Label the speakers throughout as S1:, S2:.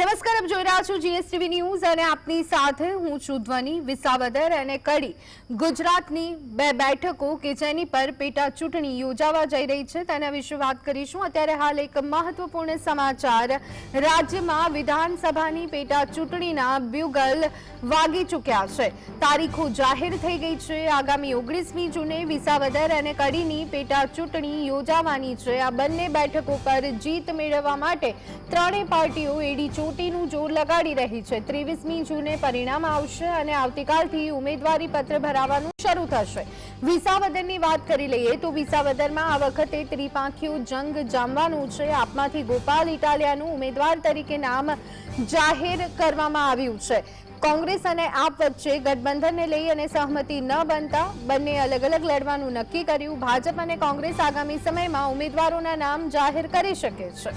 S1: નમસ્કાર, આપ જોઈ રહ્યા છો જીએસટીવી ન્યૂઝ અને આપની સાથે હું છું ધ્વની. વિસાવદર અને કડી ગુજરાતની બે બેઠકો કે જેની પર પેટા ચૂંટણી યોજાવા જઈ રહી છે તેના વિશે વાત કરીશું. અત્યારે હાલ એક મહત્વપૂર્ણ સમાચાર. રાજ્યમાં વિધાનસભાની પેટા ચૂંટણીના બ્યુગલ વાગી ચૂક્યા છે. તારીખો જાહેર થઈ ગઈ છે. આગામી 19મી જૂને વિસાવદર અને કડીની પેટા ચૂંટણી યોજાવાની છે. આ બંને બેઠકો પર જીત મેળવવા માટે ત્રણેય પાર્ટીઓ એડી ચોટીનું જોર લગાડી રહી છે. 23મી જૂને પરિણામ આવશે અને આવતીકાલથી ઉમેદવારી પત્ર ભરાવાનું શરૂ થશે. વિસાવદરની વાત કરી લઈએ તો વિસાવદરમાં આ વખતે ત્રિપાંખીયો જંગ જામવાનું છે. આપમાંથી ગોપાલ ઇટાલિયાનું ઉમેદવાર તરીકે નામ જાહેર કરવામાં આવ્યું છે. કોંગ્રેસ અને આપ વચ્ચે ગઠબંધનને લઈ અને સહમતિ ન બનતા બંને અલગ અલગ લડવાનું નક્કી કર્યું. ભાજપ અને કોંગ્રેસ આગામી સમયમાં ઉમેદવારોના નામ જાહેર કરી શકે છે.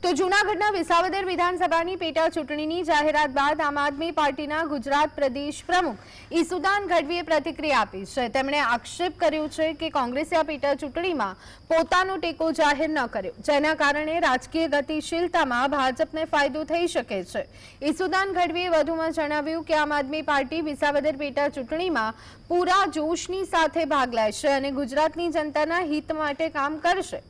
S1: તો જૂનાગઢના વિસાવદર વિધાનસભાની પેટા ચૂંટણીની જાહેરાત બાદ આમ આદમી પાર્ટીના ગુજરાત પ્રદેશ પ્રમુખ ઈસુદાન ગઢવીએ પ્રતિક્રિયા આપી છે. તેમણે આક્ષેપ કર્યો છે કે કોંગ્રેસે આ પેટા ચૂંટણીમાં પોતાનો ટેકો જાહેર ન કર્યો, જેના કારણે રાજકીય ગતિશીલતામાં ભાજપને ફાયદો થઈ શકે છે. ઈસુદાન ગઢવીએ વધુમાં જણાવ્યું કે આમ આદમી પાર્ટી વિસાવદર પેટા ચૂંટણીમાં પૂરા જોશની સાથે ભાગ લેશે અને ગુજરાતની જનતાના હિત માટે કામ કરશે.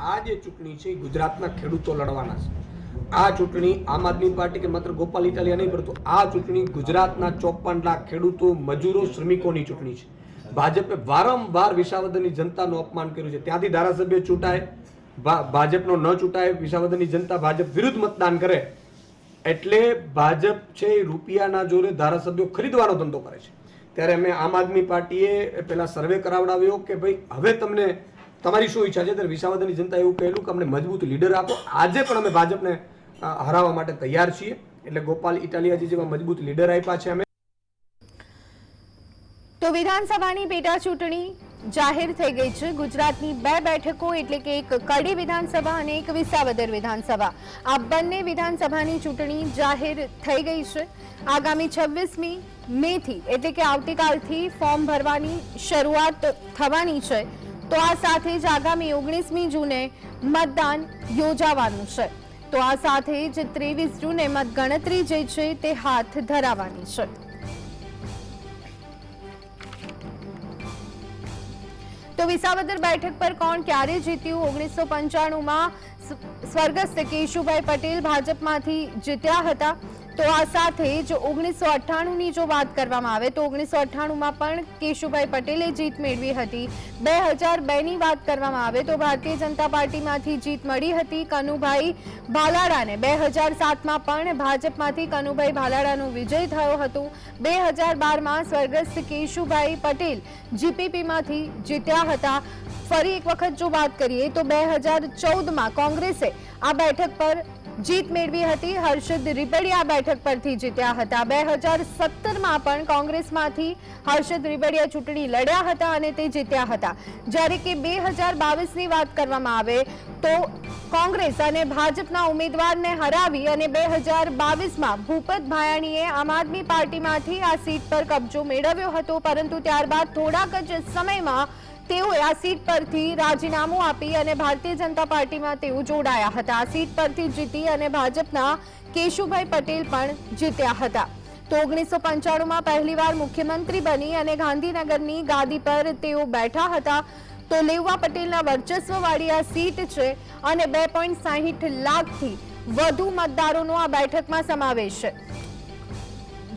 S2: આ જે ચૂંટણી છે ગુજરાતના ખેડૂતો લડવાના છે. આ ચૂંટણી આમ આદમી પાર્ટી કે માત્ર ગોપાલ ઇટાલિયા નહીં, પરંતુ આ ચૂંટણી ગુજરાતના 54 લાખ ખેડૂતો, મજૂરો, શ્રમિકોની ચૂંટણી છે. ભાજપે વારંવાર વિસાવદરની જનતાનું અપમાન કર્યું છે. ત્યાંથી ધારાસભ્ય ચૂંટાય, ભાજપનો ન ચૂંટાય, વિસાવદરની જનતા ભાજપ વિરુદ્ધ મતદાન કરે એટલે ભાજપ છે રૂપિયાના જોરે ધારાસભ્યો ખરીદવાનો ધંધો કરે છે. ત્યારે અમે આમ આદમી પાર્ટીએ પેલા સર્વે કરાવડાવ્યો કે ભાઈ હવે તમને તમારી શું ઈચ્છા છે? ત્યારે વિસાવદરની જનતા એવું કહેલું કે અમને મજબૂત લીડર આપો. આજે પણ અમે ભાજપને હરાવવા માટે તૈયાર છીએ. એટલે ગોપાલ ઇટાલિયાજી જેવા મજબૂત લીડર આપ્યા છે અમે.
S1: તો વિધાનસભાની પેટા ચૂંટણી જાહેર થઈ ગઈ છે. ગુજરાતની બે બેઠકો એટલે કે એક કડી વિધાનસભા અને એક વિસાવદર વિધાનસભા. આ બંને વિધાનસભાની ચૂંટણી જાહેર થઈ ગઈ છે. આગામી 26મી મેથી એટલે કે આવતીકાલથી ફોર્મ ભરવાની શરૂઆત થવાની છે. તો આ સાથે જ આગામી 19મી જૂને મતદાન યોજાવાનું છે. તો આ સાથે જ 23 જૂને મતગણતરી જે છે તે હાથ ધરાવવાની છે. તો વિસાવદર બેઠક પર કોણ ક્યારે જીત્યું? 1995માં સ્વર્ગસ્થ કેશુભાઈ પટેલ ભાજપમાંથી જીત્યા હતા. તો આ સાથે જ 1998ની જો વાત કરવામાં આવે તો 1998માં પણ કેશુભાઈ પટેલે જીત મેળવી હતી. 2002ની વાત કરવામાં આવે તો ભારતીય જનતા પાર્ટીમાંથી જીત મળી હતી કનુભાઈ ભાલાળાને. 2007માં પણ ભાજપમાંથી કનુભાઈ ભાલાળાનો વિજય થયો હતો. 2012માં સ્વર્ગસ્થ કેશુભાઈ પટેલ જીપીપીમાંથી જીત્યા હતા. ફરી એક વખત જો વાત કરીએ તો 2014માં કોંગ્રેસે આ બેઠક પર જીત મેળવી હતી. હર્ષદ રીબડિયા બેઠક પરથી જીત્યા હતા. 2017માં પણ કોંગ્રેસમાંથી હર્ષદ રીબડિયા ચૂંટણી લડ્યા હતા અને તે જીત્યા હતા. જ્યારે કે 2022ની વાત કરવામાં આવે તો કોંગ્રેસ અને ભાજપના ઉમેદવારને હરાવી અને 2022માં ભૂપત ભાયાણીએ આમ આદમી પાર્ટીમાંથી આ સીટ પર કબજો મેળવ્યો હતો, પરંતુ ત્યારબાદ થોડાક જ સમયમાં તેઓએ આ સીટ પરથી રાજીનામું આપી અને ભારતીય જનતા પાર્ટીમાં તેઓ જોડાયા હતા. આ સીટ પરથી જીતી અને ભાજપના કેશુભાઈ પટેલ પણ જીત્યા હતા. તો 1995માં પહેલીવાર મુખ્યમંત્રી બની અને ગાંધીનગરની ગાદી પર તેઓ બેઠા હતા. તો લેઉવા પટેલના વર્ચસ્વવાળી આ સીટ છે અને 2.60 લાખથી વધુ મતદારોનો આ બેઠકમાં સમાવેશ છે.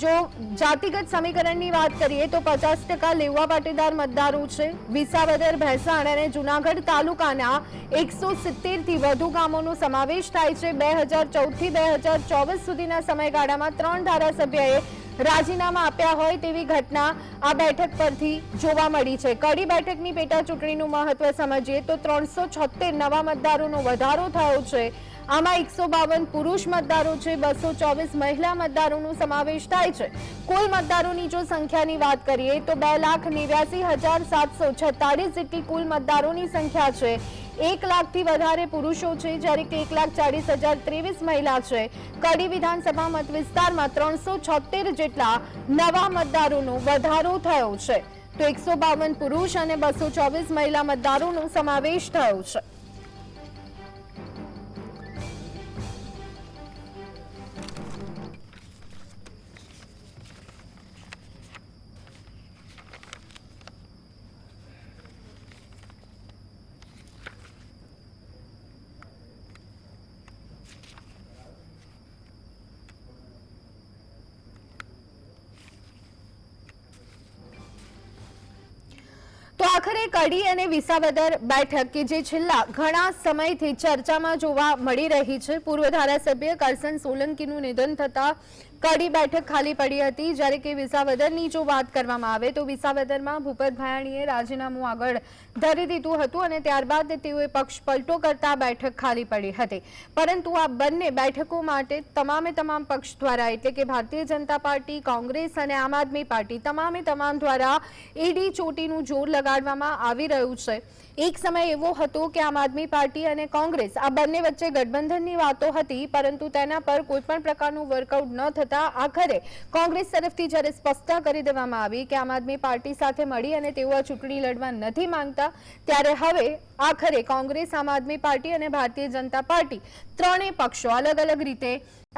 S1: જો જાતિગત સમીકરણની વાત કરીએ તો 50% લેઉવા પાટીદાર મતદારો છે. વિસાવદર, ભેંસાણ અને જૂનાગઢ તાલુકાના 170થી વધુ ગામોનો સમાવેશ થાય છે. 2014થી 2024 સુધીના સમયગાળામાં 3 ધારાસભ્યોએ રાજીનામા આપ્યા હોય તેવી ઘટના આ બેઠક પરથી જોવા મળી છે. કડી બેઠકની પેટા ચૂંટણીનું મહત્વ સમજીએ તો 376 નવા મતદારોનો વધારો થયો છે. આમાં 152 પુરુષ મતદારો છે, 224 મહિલા મતદારોનો સમાવેશ થાય છે. કુલ મતદારોની જો સંખ્યાની વાત કરીએ તો 2,89,746 જેટલી કુલ મતદારોની સંખ્યા છે. 1 લાખથી વધારે પુરુષો છે, જ્યારે કે 1,40,023 મહિલા છે. કડી વિધાનસભા મત વિસ્તારમાં 376 જેટલા નવા મતદારોનો વધારો થયો છે. તો 152 પુરુષ અને 224 મહિલા મતદારોનો સમાવેશ થયો છે. તો આખરે કડી અને વિસાવદર બેઠક કે જે છેલ્લા ઘણા સમયથી ચર્ચામાં જોવા મળી રહી છે. પૂર્વ ધારાસભ્ય કરસન સોલંકીનું નિધન થતા કડી બેઠક ખાલી પડી હતી, જ્યારે કે વિસાવદરની જો વાત કરવામાં આવે તો વિસાવદરમાં ભૂપત ભાયાણીએ રાજીનામું આગળ ધરી દીધું હતું અને ત્યારબાદ તેઓએ પક્ષ પલટો કરતા બેઠક ખાલી પડી હતી. પરંતુ આ બંને બેઠકો માટે તમામ પક્ષ દ્વારા એટલે કે ભારતીય જનતા પાર્ટી, કોંગ્રેસ અને આમ આદમી પાર્ટી તમામ દ્વારા ઈડી ચોટીનું જોર લગાડવામાં આવી રહ્યું છે. એક સમય એવો હતો કે આમ આદમી પાર્ટી અને કોંગ્રેસ આ બંને વચ્ચે ગઠબંધનની વાતો હતી, પરંતુ તેના પર કોઈ પણ પ્રકારનું વર્કઆઉટ ન થતા આખરે કોંગ્રેસ તરફથી જ્યારે સ્પષ્ટતા કરી દેવામાં આવી કે આમ આદમી પાર્ટી સાથે મળી અને તેઓ આ ચૂંટણી લડવા નથી માંગતા, ત્યારે હવે આખરે કોંગ્રેસ, આમ આદમી પાર્ટી અને ભારતીય જનતા પાર્ટી ત્રણેય પક્ષો અલગ રીતે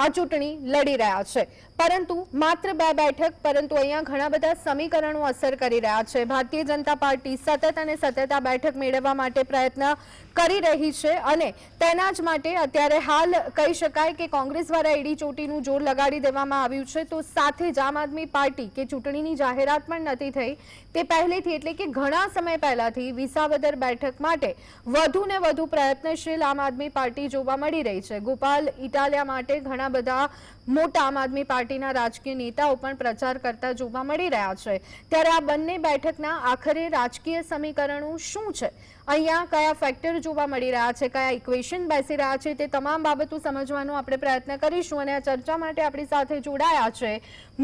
S1: આ ચૂંટણી લડી રહ્યા છે. પરંતુ માત્ર 2 બેઠક, પરંતુ અહીંયા ઘણા બધા સમીકરણો અસર કરી રહ્યા છે. ભારતીય જનતા પાર્ટી સતત આ બેઠક મેળવવા માટે પ્રયત્ન કરી રહી છે અને તેના જ માટે અત્યારે હાલ કહી શકાય કે કોંગ્રેસ દ્વારા ઈડી ચોટીનું જોર લગાડી દેવામાં આવ્યું છે. તો સાથે જ આમ આદમી પાર્ટી કે ચૂંટણીની જાહેરાત પણ નથી થઈ તે પહેલેથી એટલે કે ઘણા સમય પહેલાથી વિસાવદર બેઠક માટે વધુ ને વધુ પ્રયત્નશીલ આમ આદમી પાર્ટી જોવા મળી રહી છે. ગોપાલ ઇટાલિયા માટે ઘણા બધા મોટા આમ આદમી પાર્ટીના રાજકીય નેતાઓ પણ પ્રચાર કરતા જોવા મળી રહ્યા છે. ત્યારે આ બંને બેઠકના આખરે રાજકીય સમીકરણો શું છે, અહીંયા કયા ફેક્ટર જોવા મળી રહ્યા છે, કયા ઇક્વેશન બેસી રહ્યા છે, તે તમામ બાબતો સમજવાનો આપણે પ્રયત્ન કરીશું. અને આ ચર્ચા માટે આપણી સાથે જોડાયા છે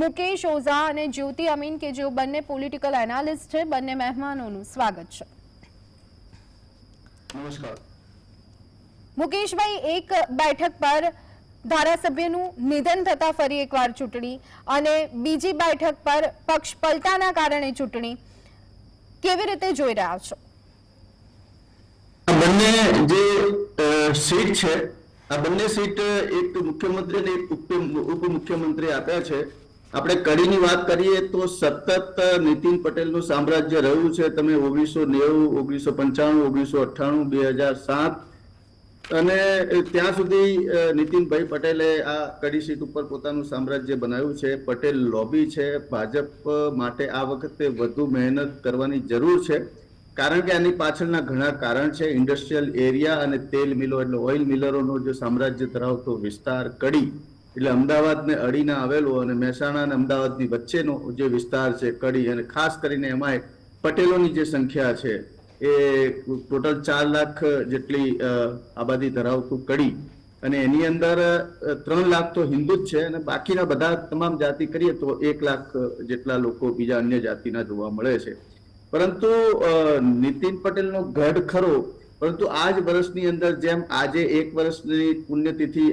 S1: મુકેશ ઓઝા અને જ્યોતિ અમીન કે જેઓ બંને પોલિટિકલ એનાલિસ્ટ છે. બંને મહેમાનોનું સ્વાગત છે.
S3: નમસ્કાર.
S1: મુકેશભાઈ, એક બેઠક પર ધારાસભ્યનું નિધન થતા ફરી એકવાર ચૂંટણી અને બીજી બેઠક પર પક્ષ પલટાના કારણે ચૂંટણી, કેવી રીતે જોઈ રહ્યા છો?
S3: બંને જે સીટ છે, આ બંને સીટ એક મુખ્યમંત્રી અને એક ઉપમુખ્યમંત્રી આપ્યા છે. આપણે કડીની વાત કરીએ તો સતત નીતિન પટેલનું સામ્રાજ્ય રહ્યું છે. તમે 1990, 1995, 1998, 2007 અને ત્યાં સુધી નીતિનભાઈ પટેલે આ કડી સીટ ઉપર પોતાનું સામ્રાજ્ય બનાવ્યું છે. પટેલ લોબી છે. ભાજપ માટે આ વખતે વધુ મહેનત કરવાની જરૂર છે, કારણ કે આની પાછળના ઘણા કારણ છે. ઇન્ડસ્ટ્રીયલ એરિયા અને તેલ મિલો એટલે ઓઇલ મિલરોનો જે સામ્રાજ્ય ધરાવતો વિસ્તાર કડી એટલે અમદાવાદને અડીને આવેલો અને મહેસાણા અને અમદાવાદની વચ્ચેનો જે વિસ્તાર છે કડી, અને ખાસ કરીને એમાં પટેલોની જે સંખ્યા છે એ ટોટલ 4 લાખ જેટલી આબાદી ધરાવતું કડી, અને એની અંદર 3 લાખ તો હિન્દુ જ છે અને બાકીના બધા તમામ જાતિ કરીએ તો 1 લાખ જેટલા લોકો બીજા અન્ય જાતિના જોવા મળે છે. પરંતુ નીતિન પટેલનો ગઢ ખરો, પરંતુ આ જ વર્ષની અંદર જેમ આજે 1 વર્ષની પુણ્યતિથિ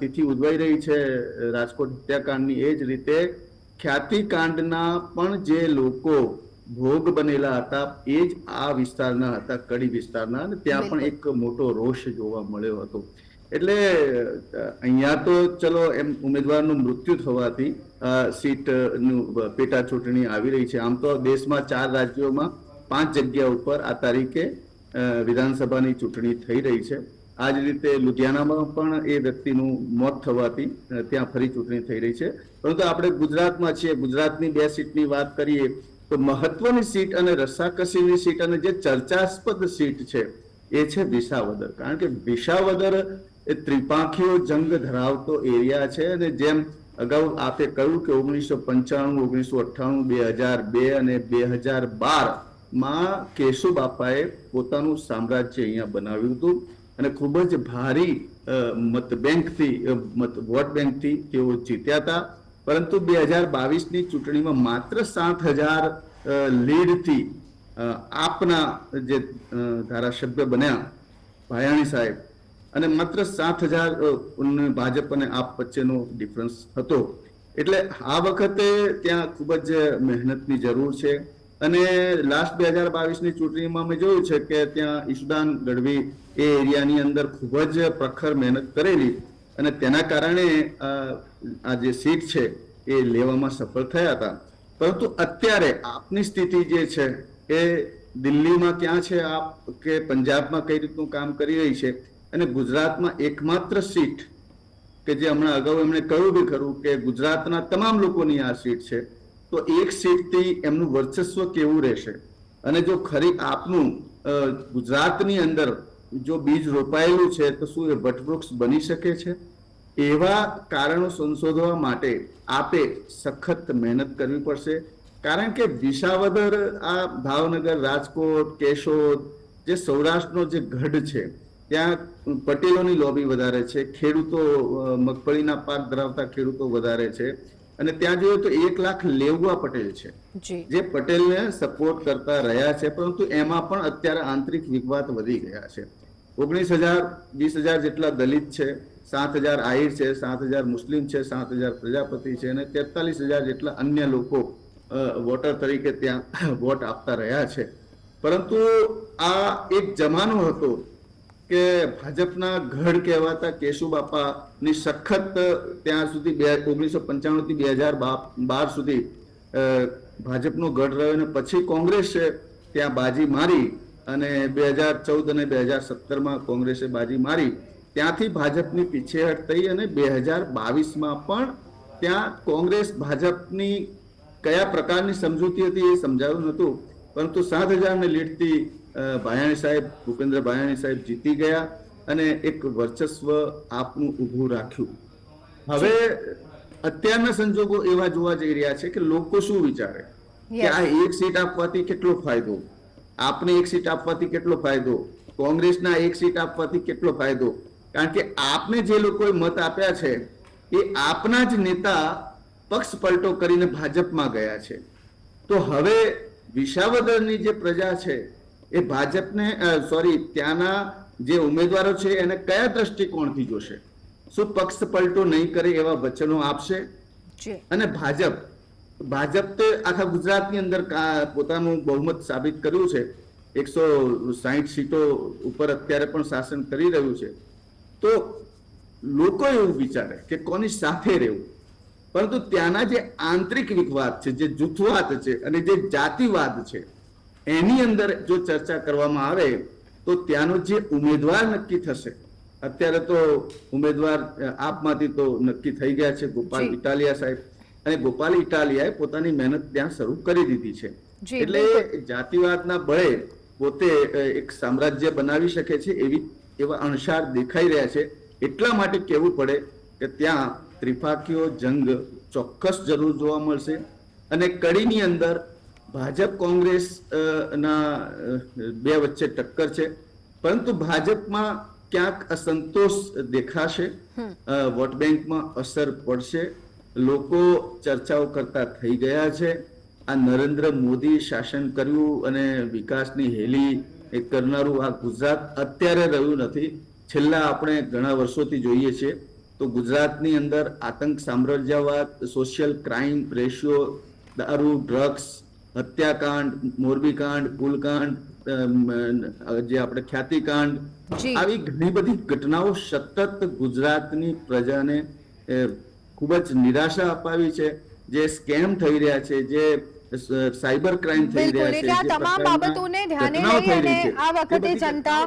S3: તિથિ ઉજવાઈ રહી છે રાજકોટ હત્યાકાંડની, એ જ રીતે ખ્યાતિકાંડના પણ જે લોકો ભોગ બનેલા હતા એ જ આ વિસ્તારના હતા, કડી વિસ્તારના, અને ત્યાં પણ એક મોટો રોષ જોવા મળ્યો હતો. એટલે અહીંયા તો ચલો એમ ઉમેદવારનું મૃત્યુ થવાથી સીટનું પેટા ચૂંટણી આવી રહી છે. આમ તો દેશમાં 4 રાજ્યોમાં 5 જગ્યા ઉપર આ તારીખે વિધાનસભાની ચૂંટણી થઈ રહી છે. આ જ રીતે લુધિયાનામાં પણ એ વ્યક્તિનું મોત થવાથી ત્યાં ફરી ચૂંટણી થઈ રહી છે. પરંતુ આપણે ગુજરાતમાં છીએ, ગુજરાતની 2 સીટની વાત કરીએ તો મહત્વની સીટ અને રસાકસીની સીટ અને જે ચર્ચાસ્પદ સીટ છે એ છે વિસાવદર. કારણ કે વિસાવદર એ ત્રિપાંખીયો જંગ ધરાવતો એરિયા છે, અને જેમ અગાઉ આપે કહ્યું કે 1995, 1998, 2002 અને 2012 કેશુ બાપાએ પોતાનું સામ્રાજ્ય અહીંયા બનાવ્યું હતું અને ખૂબ જ ભારી વોટ બેંકથી તેઓ જીત્યા હતા. પરંતુ 2022ની ચૂંટણીમાં માત્ર 7,000 લીડથી આપના જે ધારાસભ્ય બન્યા ભાયાણી સાહેબ, અને માત્ર 7,000 ભાજપ અને આપ વચ્ચેનો ડિફરન્સ હતો. એટલે આ વખતે ત્યાં ખૂબ જ મહેનતની જરૂર છે અને લાસ્ટ 2022ની ચૂંટણીમાં મેં જોયું છે કે ત્યાં ઈશુદાન ગઢવી એ એરિયાની અંદર ખૂબ જ પ્રખર મહેનત કરેલી અને તેના કારણે આ જે સીટ છે એ લેવામાં સફળ થયા હતા. પરંતુ અત્યારે આપની સ્થિતિ જે છે એ દિલ્હીમાં ક્યાં છે આપ કે પંજાબમાં કઈ રીતનું કામ કરી રહી છે અને ગુજરાતમાં એકમાત્ર સીટ કે જે હમણાં અગાઉ એમણે કહ્યું બી ખરું કે ગુજરાતના તમામ લોકોની આ સીટ છે, તો એક સીટથી એમનું વર્ચસ્વ કેવું રહેશે અને જો ખરી આપનું ગુજરાતની અંદર જો બીજ રોપાયેલું છે તો શું એ વટવૃક્ષ બની શકે છે? એવા કારણો સંશોધવા માટે આપે સખત મહેનત કરવી પડશે. કારણ કે વિસાવદર, આ ભાવનગર, રાજકોટ, કેશોદ જે સૌરાષ્ટ્રનો જે ગઢ છે ત્યાં પટેલોની લોબી વધારે છે, ખેડૂતો મગફળીના પાક ધરાવતા ખેડૂતો વધારે છે અને ત્યાં જોઈએ તો 1 લાખ લેઉવા પટેલ છે જે પટેલને સપોર્ટ કરતા રહ્યા છે. પરંતુ એમાં પણ અત્યારે આંતરિક વિવાદ વધી ગયા છે. 19,000-20,000 જેટલા દલિત છે, 7,000 આહિર છે, 7,000 મુસ્લિમ છે, 7,000 પ્રજાપતિ છે અને 43,000 જેટલા અન્ય લોકો વોટર તરીકે ત્યાં વોટ આપતા રહ્યા છે. પરંતુ આ એક જમાનો હતો કે ભાજપના ગઢ કહેવાતા કેશુબાપાની સખત ત્યાં સુધી 1995 થી 2012 સુધી ભાજપનો ગઢ રહ્યો અને પછી કોંગ્રેસે ત્યાં બાજી મારી અને 2014 અને 2017માં કોંગ્રેસે બાજી મારી. ત્યાંથી ભાજપની પીછેહટ થઈ અને 2022માં પણ ત્યાં કોંગ્રેસ ભાજપની કયા પ્રકારની સમજૂતી હતી એ સમજાવ્યું નહોતું. પરંતુ 7,000ની લીડથી ભાયાણી સાહેબ, ભૂપેન્દ્ર ભાયાણી સાહેબ જીતી ગયા અને એક વર્ચસ્વ આપનું ઊભું રાખ્યું. હવે અત્યારના સંજોગો એવા જોવા જઈ રહ્યા છે કે લોકો શું વિચારે કે આ એક સીટ આપવાથી કેટલો ફાયદો, આપને એક સીટ આપવાથી કેટલો ફાયદો, કોંગ્રેસના એક સીટ આપવાથી કેટલો ફાયદો. કારણ કે આપને જે લોકોએ મત આપ્યા છે એ આપના જ નેતા પક્ષ પલટો કરીને ભાજપમાં ગયા છે. તો હવે વિસાવદરની જે પ્રજા છે એ ભાજપને ત્યાંના જે ઉમેદવારો છે એને કયા દ્રષ્ટિકોણથી જોશે? શું પક્ષ પલટો નહીં કરે એવા વચનો આપશે? અને ભાજપ તો આખા ગુજરાતની અંદર પોતાનું બહુમત સાબિત કર્યું છે. 160 સીટો ઉપર અત્યારે પણ શાસન કરી રહ્યું છે. તો લોકો એવું વિચારે કે કોની સાથે રહેવું. પરંતુ ત્યાંના જે આંતરિક વિવાદ છે, જે જૂથવાદ છે અને જે જાતિવાદ છે એની અંદર જો ચર્ચા કરવામાં આવે તો ત્યાંનો જે ઉમેદવાર નક્કી થશે, અત્યારે તો ઉમેદવાર આપમાંથી તો નક્કી થઈ ગયા છે ગોપાલ ઇટાલિયા સાહેબ, અને ગોપાલ ઇટાલિયાએ પોતાની મહેનત ત્યાં શરૂ કરી દીધી છે. એટલે જાતિવાદના બળે પોતે એક સામ્રાજ્ય બનાવી શકે છે એવા અણસાર દેખાઈ રહ્યા છે. એટલા માટે કહેવું પડે કે ત્યાં ત્રિપાખીઓ જંગ ચોક્કસ જરૂર જોવા મળશે અને કડીની અંદર ભાજપ કોંગ્રેસ ના બે વચ્ચે ટક્કર છે. પરંતુ ભાજપમાં ક્યાંક અસંતોષ દેખાશે, વોટ બેંકમાં અસર પડશે. લોકો ચર્ચાઓ કરતા થઈ ગયા છે. આ નરેન્દ્ર મોદી શાસન કર્યું અને વિકાસની હેલી કરનારું આ ગુજરાત અત્યારે રહ્યું નથી. છેલ્લા આપણે ઘણા વર્ષોથી જોઈએ છીએ તો ગુજરાતની અંદર આતંક, સામ્રાજ્યવાદ, સોશિયલ ક્રાઇમ રેશિયો, દારૂ, ડ્રગ્સ, હત્યાકાંડ, મોરબીકાંડ, પુલકાંડ, જે આપણે ખ્યાતિકાંડ, આવી ઘણી બધી ઘટનાઓ સતત ગુજરાતની પ્રજાને ખૂબ જ નિરાશા અપાવી છે. જે સ્કેમ થઈ રહ્યા છે, જે સાયબર ક્રાઇમ થઈ રહ્યા છે,
S1: આ તમામ બાબતોને ધ્યાને લઈ અને આ વખતે જનતા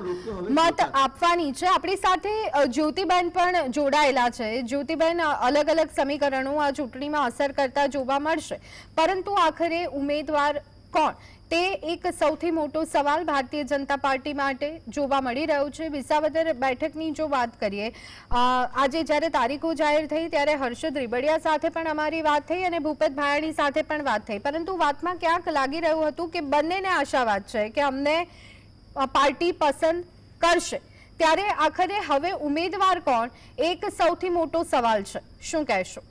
S1: મત આપવાની છે. આપણી સાથે જ્યોતિબેન પણ જોડાયેલા છે. જ્યોતિબેન, અલગ અલગ સમીકરણો આ ચૂંટણીમાં અસર કરતા જોવા મળશે, પરંતુ આખરે ઉમેદવાર કોણ તે એક સૌથી મોટો સવાલ ભારતીય જનતા પાર્ટી માટે જોવા મળી રહ્યો છે. વિસાવદર બેઠકની જો વાત કરીએ, આજે જ્યારે તારીખો જાહેર થઈ ત્યારે હર્ષદ રીબડિયા સાથે પણ અમારી વાત થઈ અને ભૂપત ભાયાણી સાથે પણ વાત થઈ, પરંતુ વાતમાં ક્યાંક લાગી રહ્યું હતું કે બંનેને આશાવાદ છે કે અમને પાર્ટી પસંદ કરશે. ત્યારે આખરે હવે ઉમેદવાર કોણ એક સૌથી મોટો સવાલ છે. શું કહેશો?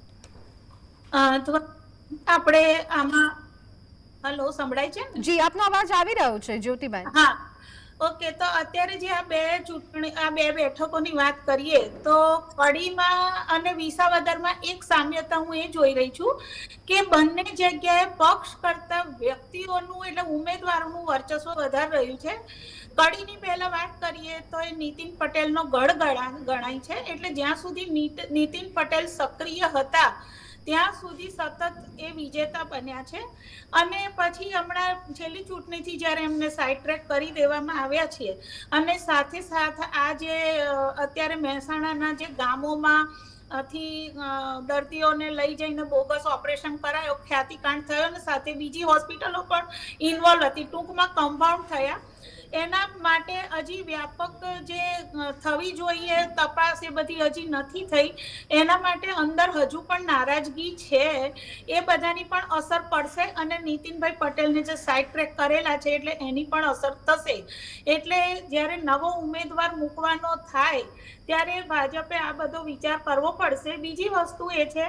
S4: આપણે આમાં હેલો, સંભળાય છે?
S1: જી, આપનો અવાજ આવી રહ્યો છે જ્યોતિબેન.
S4: હા, ઓકે, તો અત્યારે જે આ બે બેઠકોની વાત કરીએ તો કડીમાં અને વિસાવદરમાં એક સામ્યતા હું એ જોઈ રહી છું કે બંને જગ્યાએ પક્ષ કરતા વ્યક્તિઓનું એટલે ઉમેદવારોનું વર્ચસ્વ વધારે રહ્યું છે. કડીની પહેલા વાત કરીએ તો એ નીતિન પટેલનો ગઢ ગણાય છે, એટલે જ્યાં સુધી નીતિન પટેલ સક્રિય હતા ત્યાં સુધી સતત એ વિજેતા બન્યા છે. અને પછી હમણાં છેલ્લી ચૂંટણીથી જ્યારે એમને સાઇડ ટ્રેક કરી દેવામાં આવ્યા છે અને સાથે આ જે અત્યારે મહેસાણાના જે ગામોમાં દર્દીઓને લઈ જઈને બોગસ ઓપરેશન કરાયો, ખ્યાતિકાંડ થયો અને સાથે બીજી હોસ્પિટલો પણ ઇન્વોલ્વ હતી, ટૂંકમાં કમ્પાઉન્ડ થયા. એના માટે હજી વ્યાપક જે થવી જોઈએ તપાસ એ બધી હજી નથી થઈ. એના માટે અંદર હજુ પણ નારાજગી છે, એ બધાની પણ અસર પડશે અને નીતિનભાઈ પટેલને જે સાઇડ ટ્રેક કરેલા છે એટલે એની પણ અસર થશે. એટલે જ્યારે નવો ઉમેદવાર મૂકવાનો થાય ત્યારે ભાજપે આ બધો વિચાર કરવો પડશે. બીજી વસ્તુ એ છે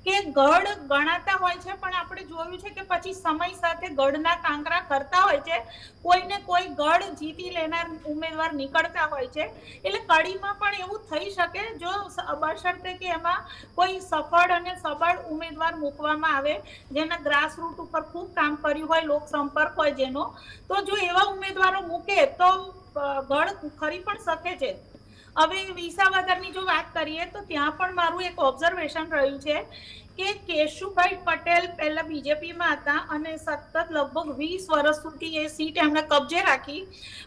S4: કે ગઢ ગણાતા હોય છે પણ આપણે જોયું છે કે પછી સમય સાથે ગઢના કાંકરા કરતા હોય છે, કોઈને કોઈ ગઢ જીતી લેનાર ઉમેદવાર નીકળતા હોય છે. એટલે કડીમાં પણ એવું થઈ શકે જો બશર્તે કે એમાં કોઈ સફળ અને સબળ ઉમેદવાર મૂકવામાં આવે જેના ગ્રાસ રૂટ ઉપર ખૂબ કામ કર્યું હોય, લોક સંપર્ક હોય જેનો, તો જો એવા ઉમેદવારો મૂકે તો ગઢ ખરી પણ શકે છે. હવે વિસાવદરની જો વાત કરીએ તો ત્યાં પણ મારું એક ઓબ્ઝર્વેશન રહ્યું છે કે કેશુભાઈ પટેલ પહેલા બીજેપીમાં હતા અને સતત લગભગ 20 વર્ષ સુધી એ સીટ એમણે કબજે રાખી,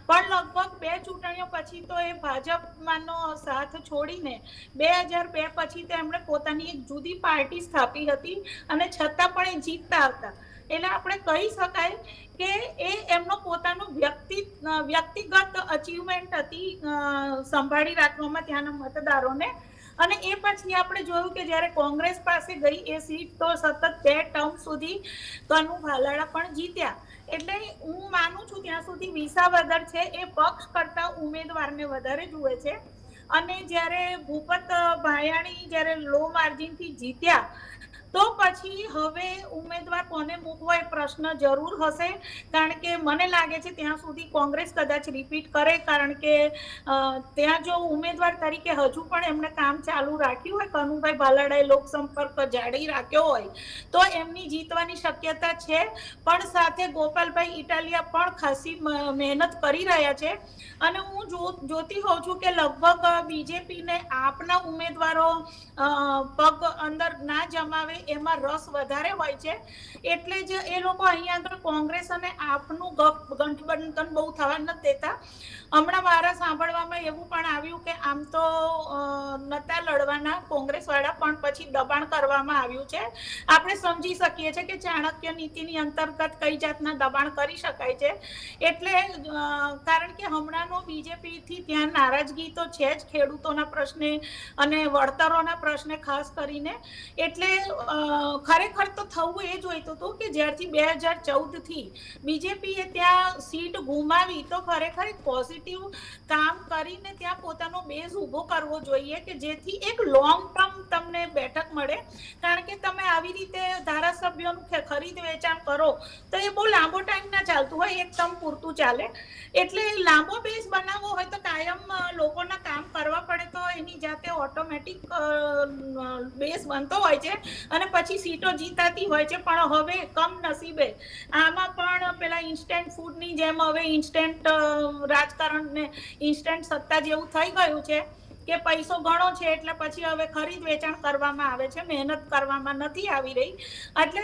S4: પણ લગભગ 2 ચૂંટણીઓ પછી તો એ ભાજપમાંનો સાથ છોડીને 2002 પછી તેમણે પોતાની એક જુદી પાર્ટી સ્થાપી હતી અને છતાં પણ એ જીતતા હતા. એટલે આપણે કહી શકાય કે એ એમનો પોતાનો વ્યક્તિગત અચીવમેન્ટ હતી સંભાળી રાખવામાં ત્યાંના મતદારોને. અને એ પછી આપણે જોયું કે જ્યારે કોંગ્રેસ પાસે ગઈ એ સીટ તો સતત 2 ટર્મ સુધી કનુ ભાલાળા પણ જીત્યા. એટલે હું માનું છું ત્યાં સુધી વિસાવદર છે એ પક્ષ કરતા ઉમેદવારને વધારે જુએ છે. અને જ્યારે ભૂપત ભાયાણી જ્યારે લો માર્જિનથી જીત્યા તો પછી હવે ઉમેદવાર કોને મૂકવો એ પ્રશ્ન જરૂર હશે, કારણ કે મને લાગે છે ત્યાં સુધી કોંગ્રેસ કદાચ રિપીટ કરે, કારણ કે ત્યાં જો ઉમેદવાર તરીકે હજુ પણ એમણે કામ ચાલુ રાખ્યું હોય, કનુભાઈ ભાલાડાએ લોકસંપર્ક જાળવી રાખ્યો હોય તો એમની જીતવાની શક્યતા છે. પણ સાથે ગોપાલભાઈ ઇટાલિયા પણ ખાસી મહેનત કરી રહ્યા છે અને હું જોતી હોઉં છું કે લગભગ બીજેપીને આપના ઉમેદવારો પગ અંદર ના જમાવે એમાં રસ વધારે હોય છે, એટલે જ એ લોકો અહીંયા આગળ કોંગ્રેસ અને આપનું ગઠબંધન બહુ થવા નથી દેતા. હમણાં મારા સાંભળવામાં એવું પણ આવ્યું કે આમ તો નતા લડવાના કોંગ્રેસ વાળા, પણ પછી દબાણ કરવામાં આવ્યું છે. આપણે સમજી શકીએ છીએ કે ચાણક્ય નીતિની અંતર્ગત કઈ જાતના દબાણ કરી શકાય છે. એટલે કારણ કે હમણાંનો બીજેપી થી ત્યાં નારાજગી તો છે જ ખેડૂતોના પ્રશ્ને અને વળતરોના પ્રશ્ને ખાસ કરીને. એટલે ખરેખર તો થવું એ જોઈતું હતું કે જ્યારથી 2014 થી બીજેપીએ ત્યાં સીટ ગુમાવી તો ખરેખર પોઝિટિવ કામ કરીને ત્યાં પોતાનો બેઝ ઉભો કરવો જોઈએ કે જેથી એક લોંગ ટર્મ તમને બેઠક મળે. કારણ કે તમે આવી રીતે ધારાસભ્યોનું ખરીદ વેચાણ કરો તો એ બહુ લાંબો ટાઈમ ના ચાલતું હોય, એક ટર્મ પૂરતું ચાલે. એટલે લાંબો બેઝ બનાવવો હોય તો કાયમ લોકોના કામ કરવા પડે તો એની જાતે ઓટોમેટિક બેઝ બનતો હોય છે અને પછી સીટો જીતાતી હોય છે. પણ હવે કમનસીબે આમાં પણ પેલા ઇન્સ્ટન્ટ ફૂડની જેમ હવે ઇન્સ્ટન્ટ રાજકારણ ને ઇન્સ્ટન્ટ સત્તા જેવું થઈ ગયું છે કે પૈસો ઘણો છે એટલે પછી હવે ખરીદ વેચાણ કરવામાં આવે છે, મહેનત કરવામાં નથી આવી રહી. એટલે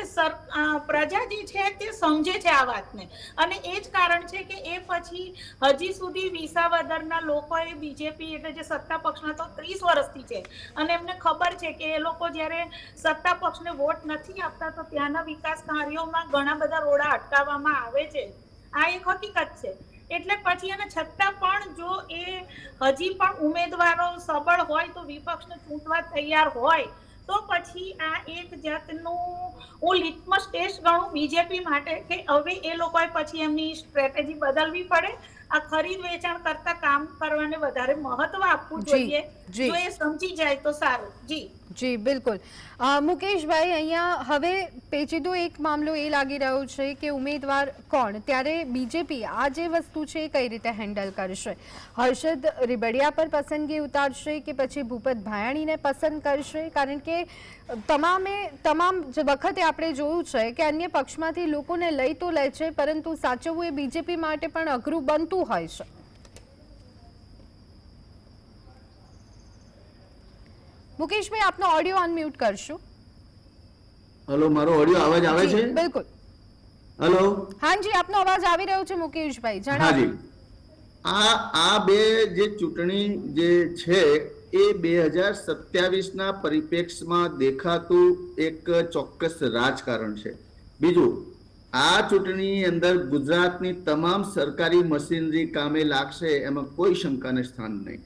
S4: પ્રજા જે છે તે સમજે છે આ વાતને અને એ જ કારણ છે કે એ પછી હજી સુધી વિસાવદરના લોકોએ બીજેપી એટલે જે સત્તા પક્ષના તો 30 વર્ષથી છે અને એમને ખબર છે કે એ લોકો જ્યારે સત્તા પક્ષને વોટ નથી આપતા તો ત્યાંના વિકાસ કાર્યોમાં ઘણા બધા રોડા અટકાવવામાં આવે છે. આ એક હકીકત છે. એટલે પછી અને છતાં પણ જો એ હજી પણ ઉમેદવારો સબળ હોય તો વિપક્ષને ચૂંટવા તૈયાર હોય તો પછી આ એક જાતનું હું લિટમસ ટેસ્ટ ગણું બીજેપી માટે કે હવે એ લોકોએ પછી એમની સ્ટ્રેટેજી બદલવી પડે. આ ખરીદ વેચાણ કરતા કામ કરવાને વધારે મહત્વ આપવું જોઈએ. જો એ સમજી જાય તો સારું. જી
S1: જી બિલકુલ. મુકેશભાઈ, અહીંયા હવે પેચીદો એક મામલો એ લાગી રહ્યો છે કે ઉમેદવાર કોણ, ત્યારે બીજેપી આ જે વસ્તુ છે એ કઈ રીતે હેન્ડલ કરશે? હર્ષદ રીબડિયા પર પસંદગી ઉતારશે કે પછી ભૂપત ભાયાણીને પસંદ કરશે? કારણ કે તમામ વખતે આપણે જોયું છે કે અન્ય પક્ષમાંથી લોકોને લઈ તો લે છે, પરંતુ સાચવવું એ બીજેપી માટે પણ અઘરું બનતું હોય છે. મુકેશભાઈ, આપનો ઓડિયો અનમ્યુટ કરશો.
S3: હેલો, મારો ઓડિયો અવાજ આવે છે?
S1: બિલકુલ.
S3: હેલો,
S1: હાજી, આપનો અવાજ આવી રહ્યો છે મુકેશભાઈ,
S3: હાજી.
S1: જણાવો.
S3: આ બે જે ચૂંટણી જે છે એ 2027 પરિપ્રેક્ષમાં દેખાતું એક ચોક્કસ રાજકારણ છે. બીજું, આ ચૂંટણી અંદર ગુજરાતની તમામ સરકારી મશીનરી કામે લાગશે એમાં કોઈ શંકાને સ્થાન નહીં.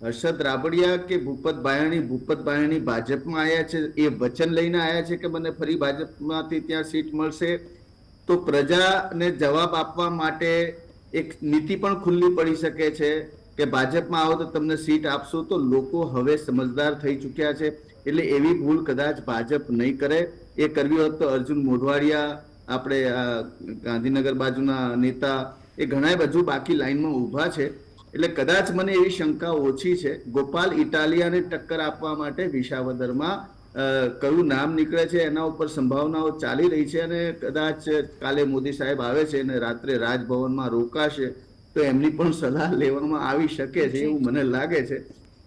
S3: હર્ષદ રાબડિયા કે ભૂપત ભાયાણી ભાજપમાં આવ્યા છે, એ વચન લઈને આવ્યા છે કે મને ફરી ભાજપમાંથી ત્યાં સીટ મળશે, તો પ્રજાને જવાબ આપવા માટે એક નીતિ પણ ખુલ્લી પડી શકે છે કે ભાજપમાં આવો તો તમને સીટ આપશું. તો લોકો હવે સમજદાર થઈ ચૂક્યા છે, એટલે એવી ભૂલ કદાચ ભાજપ નહીં કરે. એ કરવી હોત તો અર્જુન મોઢવાડિયા, આપણે ગાંધીનગર બાજુના નેતા, એ ઘણા બધું બાકી લાઈનમાં ઊભા છે. એટલે કદાચ મને એવી શંકા ઓછી છે. ગોપાલ ઇટાલિયાને ટક્કર આપવા માટે વિસાવદરમાં કયું નામ નીકળે છે એના ઉપર સંભાવનાઓ ચાલી રહી છે, અને કદાચ કાલે મોદી સાહેબ આવે છે અને રાત્રે રાજભવનમાં રોકાશે તો એમની પણ સલાહ લેવામાં આવી શકે છે એવું મને લાગે છે.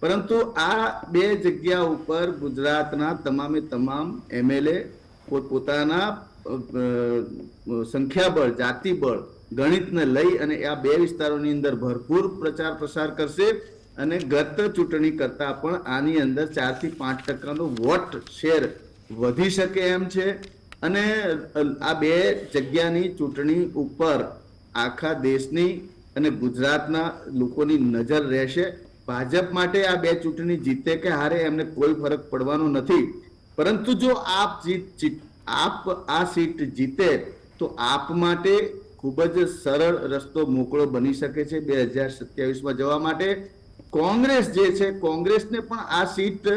S3: પરંતુ આ બે જગ્યા ઉપર ગુજરાતના તમામે તમામ MLA પોતાના સંખ્યાબળ, જાતિબળ, ગણિતને લઈ અને આ બે વિસ્તારોની અંદર ભરપૂર પ્રચાર પ્રસાર કરશે, અને ગત ચૂંટણી કરતા પણ આની અંદર 4 થી 5% વોટ શેર વધી શકે એમ છે. અને આ બે જગ્યાની ચૂંટણી ઉપર આખા દેશની અને ગુજરાતના લોકોની નજર રહેશે. ભાજપ માટે આ બે ચૂંટણી જીતે કે હારે એમને કોઈ ફરક પડવાનો નથી, પરંતુ જો આપ આ સીટ જીતે તો આપ માટે ખૂબ જ સરળ રસ્તો મોકળો બની શકે છે 2027માં જવા માટે. કોંગ્રેસ જે છે, કોંગ્રેસને પણ આ સીટ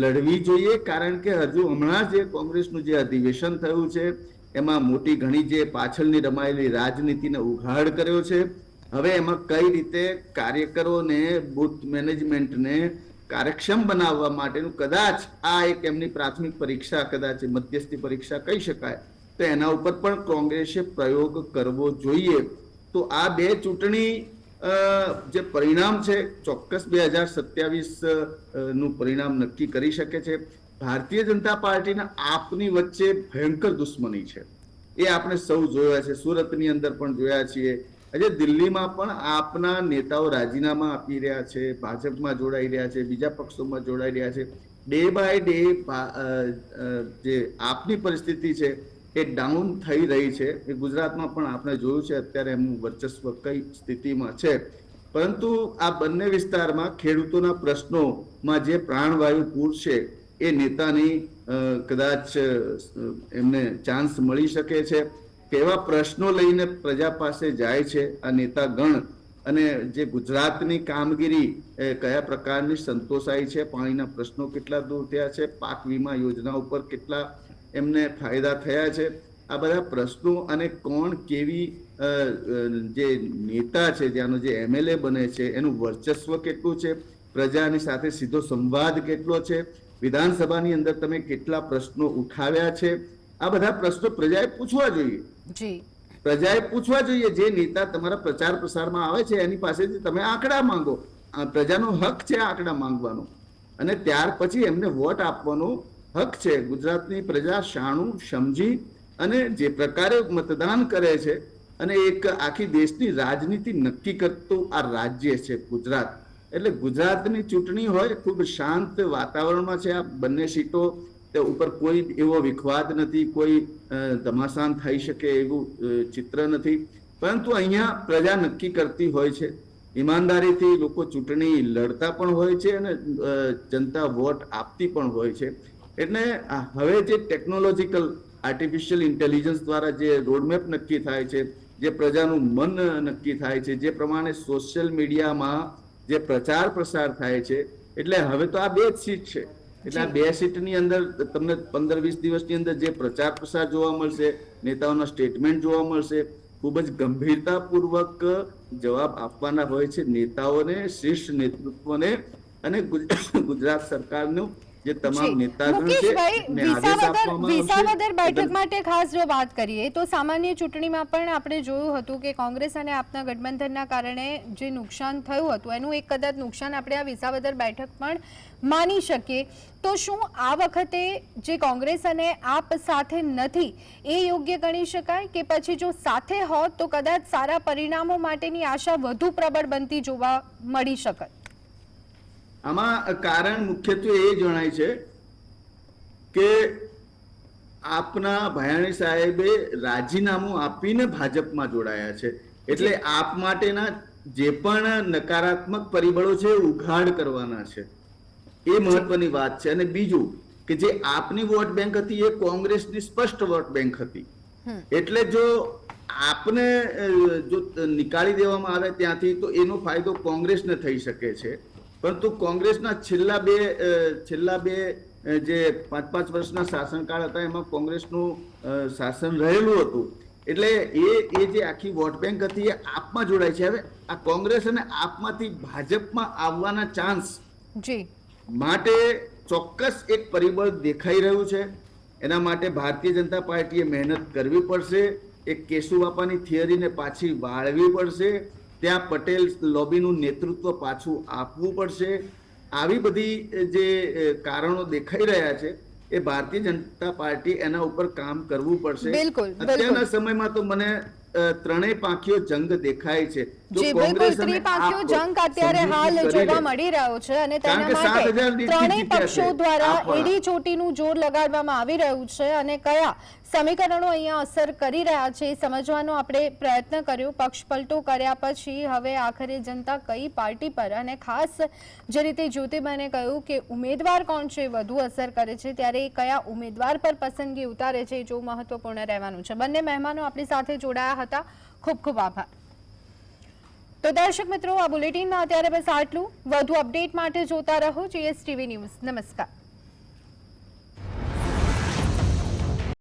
S3: લડવી જોઈએ, કારણ કે હજુ હમણાં જે કોંગ્રેસનું જે અધિવેશન થયું છે એમાં મોટી ઘણી જે પાછળની રમાયેલી રાજનીતિને ઉઘાડ કર્યો છે. હવે એમાં કઈ રીતે કાર્યકરોને, બૂથ મેનેજમેન્ટને કાર્યક્ષમ બનાવવા માટેનું કદાચ આ એક એમની પ્રાથમિક પરીક્ષા, કદાચ મધ્યસ્થી પરીક્ષા કહી શકાય, તો એના ઉપર પણ કોંગ્રેસે પ્રયોગ કરવો જોઈએ. તો આ બે ચૂંટણી જે પરિણામ છે ચોક્કસ 2027 નું પરિણામ નક્કી કરી શકે છે. ભારતીય જનતા પાર્ટીના આપની વચ્ચે ભયંકર દુશ્મની છે, એ આપણે સૌ જોયા છે. સુરતની અંદર પણ જોયા છીએ. આજે દિલ્હીમાં પણ આપના નેતાઓ રાજીનામા આપી રહ્યા છે, ભાજપમાં જોડાઈ રહ્યા છે, બીજા પક્ષોમાં જોડાઈ રહ્યા છે. ડે બાય ડે જે આપની પરિસ્થિતિ છે એ ડાઉન થઈ રહી છે. એ ગુજરાતમાં પણ આપણે જોયું છે અત્યારે એમનું વર્ચસ્વ કઈ સ્થિતિમાં છે. પરંતુ આ બંને વિસ્તારમાં ખેડૂતોના પ્રશ્નોમાં જે પ્રાણવાયુ પૂરશે એ નેતાની કદાચ એમને ચાન્સ મળી શકે છે. કેવા પ્રશ્નો લઈને પ્રજા પાસે જાય છે આ નેતાગણ, અને જે ગુજરાતની કામગીરી કયા પ્રકારની સંતોષાઈ છે, પાણીના પ્રશ્નો કેટલા દૂર થયા છે, પાક વીમા યોજના ઉપર કેટલા એમને ફાયદા થયા છે, આ બધા પ્રશ્નો, અને કોણ કેવી જે નેતા છે, ત્યાંનો જે MLA બને છે એનું વર્ચસ્વ કેટલું છે, પ્રજાની સાથે સીધો સંવાદ કેટલો છે, વિધાનસભાની અંદર તમે કેટલા પ્રશ્નો ઉઠાવ્યા છે, આ બધા પ્રશ્નો પ્રજાએ પૂછવા જોઈએ. પ્રજાએ પૂછવા જોઈએ. જે નેતા તમારા પ્રચાર પ્રસારમાં આવે છે એની પાસેથી તમે આંકડા માંગો. પ્રજાનો હક છે આંકડા માંગવાનો, અને ત્યાર પછી એમને વોટ આપવાનો હક છે. ગુજરાતની પ્રજા શાણું સમજી અને જે પ્રકારે મતદાન કરે છે, અને એક આખી દેશની રાજનીતિ નક્કી કરતું આ રાજ્ય છે ગુજરાત. એટલે ગુજરાતની ચૂંટણી હોય, ખૂબ શાંત વાતાવરણમાં છે આ બંને સીટો. તે ઉપર કોઈ એવો વિખવાદ નથી, કોઈ ધમાસાન થઈ શકે એવું ચિત્ર નથી. પરંતુ અહીંયા પ્રજા નક્કી કરતી હોય છે. ઈમાનદારીથી લોકો ચૂંટણી લડતા પણ હોય છે અને જનતા વોટ આપતી પણ હોય છે. એટલે હવે જે ટેકનોલોજીકલ આર્ટિફિશિયલ ઇન્ટેલિજન્સ દ્વારા જે રોડમેપ નક્કી થાય છે, જે પ્રજાનું મન નક્કી થાય છે, જે પ્રમાણે સોશિયલ મીડિયામાં જે પ્રચાર પ્રસાર થાય છે, એટલે હવે તો આ બે જ સીટ છે. એટલે આ 2 સીટની અંદર તમને 15-20 દિવસની અંદર જે પ્રચાર પ્રસાર જોવા મળશે, નેતાઓના સ્ટેટમેન્ટ જોવા મળશે, ખૂબ જ ગંભીરતાપૂર્વક જવાબ આપવાના હોય છે નેતાઓને, શીર્ષ નેતૃત્વને અને ગુજરાત સરકારનું જે તમામ નેતાગણ છે ને આદેશ આપવામાં આવશે.
S1: વિસાવદર બેઠક માટે ખાસ જો વાત કરીએ તો સામાન્ય ચૂંટણીમાં પણ આપણે જોયું હતું કે કોંગ્રેસ અને આપના ગઠબંધનના કારણે જે નુકસાન થયું હતું એનું એક કદાચ નુકસાન આપણે આ વિસાવદર બેઠક પણ માની શકીએ. તો શું આ વખતે જે કોંગ્રેસ અને આપ સાથે નથી એ યોગ્ય ગણી શકાય કે પછી જો સાથે હોત તો કદાચ સારા પરિણામો માટેની આશા વધુ પ્રબળ બનતી જોવા મળી શકત?
S3: આમાં કારણ મુખ્યત્વે એ જણાય છે કે આપના ભાયાણી સાહેબે રાજીનામું આપીને ભાજપમાં જોડાયા છે, એટલે આપ માટેના જે પણ નકારાત્મક પરિબળો છે ઉઘાડ કરવાના છે, એ મહત્વની વાત છે. અને બીજું કે જે આપની વોટ બેંક હતી એ કોંગ્રેસની સ્પષ્ટ વોટ બેંક હતી, એટલે જો આપને જો નીકાળી દેવામાં આવે ત્યાંથી તો એનો ફાયદો કોંગ્રેસને થઈ શકે છે. પરંતુ કોંગ્રેસના છેલ્લા બે જે 5-5 વર્ષના શાસનકાળ હતા એમાં કોંગ્રેસનું શાસન રહેલું હતું, એટલે એ જે આખી વોટ બેંક હતી એ આપમાં જોડાય છે. હવે આ કોંગ્રેસ અને આપમાંથી ભાજપમાં આવવાના ચાન્સ માટે ચોક્કસ એક પરિબળ દેખાઈ રહ્યું છે. એના માટે ભારતીય જનતા પાર્ટીએ મહેનત કરવી પડશે, એક કેશુબાપાની થિયરીને પાછી વાળવી પડશે, ત્યાં પટેલ લોબીનું નેતૃત્વ પાછું આપવું પડશે. આવી બધી જે કારણો દેખાઈ રહ્યા છે એ ભારતીય જનતા પાર્ટી એના ઉપર કામ કરવું પડશે. અત્યારના સમયમાં તો મને ત્રણેય પાંખીઓ જંગ દેખાય છે.
S1: જંગ અત્યારે હાલ જોવા મળી રહ્યો છે અને તેના માટે ત્રણેય પક્ષો દ્વારા એડી ચોટીનું જોર લગાડવામાં આવી રહ્યું છે અને કયા સમીકરણો અહીંયા અસર કરી રહ્યા છે એ સમજવાનો આપણે પ્રયત્ન કર્યો. પક્ષ પલટો કર્યા પછી હવે આખરે જનતા કઈ પાર્ટી પર અને ખાસ જે રીતે જ્યોતિબેને કહ્યું કે ઉમેદવાર કોણ છે વધુ અસર કરે છે, ત્યારે કયા ઉમેદવાર પર પસંદગી ઉતારે છે એ જો મહત્વપૂર્ણ રહેવાનું છે. બંને મહેમાનો આપણી સાથે જોડાયા હતા, ખૂબ ખૂબ આભાર. તો દર્શક મિત્રો, આ બુલેટિનમાં અત્યારે બસ આટલું. વધુ અપડેટ માટે જોતા રહો GSTV ન્યૂઝ. નમસ્કાર.